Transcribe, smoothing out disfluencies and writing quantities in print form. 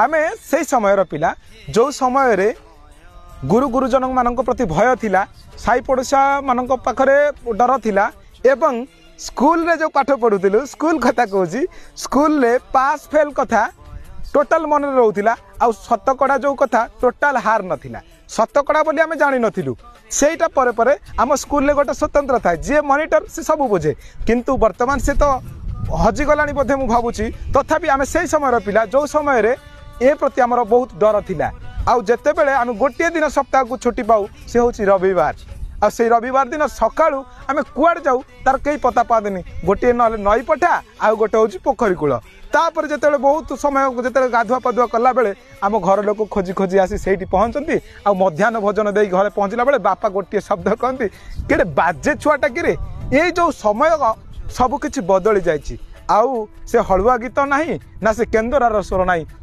आमे से समयर पिला जो समय रे गुरु गुरुजन मान प्रति भय थिला साई पड़ोसा मान पाखरे डर थिला एवं स्कूल रे जो पाठ पढ़ुलु स्कूल कथा कहूँ स्कूल रे पास फेल कथा टोटाल मन रोला आ शतकड़ा जो कथा टोटाल हार नथिला शतकड़ा बोली आम जानी नथिलु सेटा परे परे आम स्कूल रे गोटे स्वतंत्र था जी मॉनिटर से सब बुझे किंतु वर्तमान से तो हजिगलानी बोधे मु भावुची तथापि आम से समय पिला जो समय रे ए प्रति आमर बहुत डर थिला आउ जेते बेले आम गोटे दिन सप्ताह को छुट्टी पाऊ से होची रविवार आ से रविवार दिन सकाळू आम कुआड़ जाऊ तार कई पता पादेनी गोटे न नई पठा आउ गोटे होची पोखरी कूल तापर जेते बहुत समय जेते गाधुआ पाधुआ कला बेले आम घर लोक खोजी खोजी आसी सेठी पहुंचती आ मध्याह्न भोजन दे घरे पहुंचला बेले बापा गोटे शब्द कहती केड़े बाजे छुआटा कि ये जो समय सब किछि बदली जाइछि आउ से हलुआ गीत नाही ना से केंदरार स्वर नाही।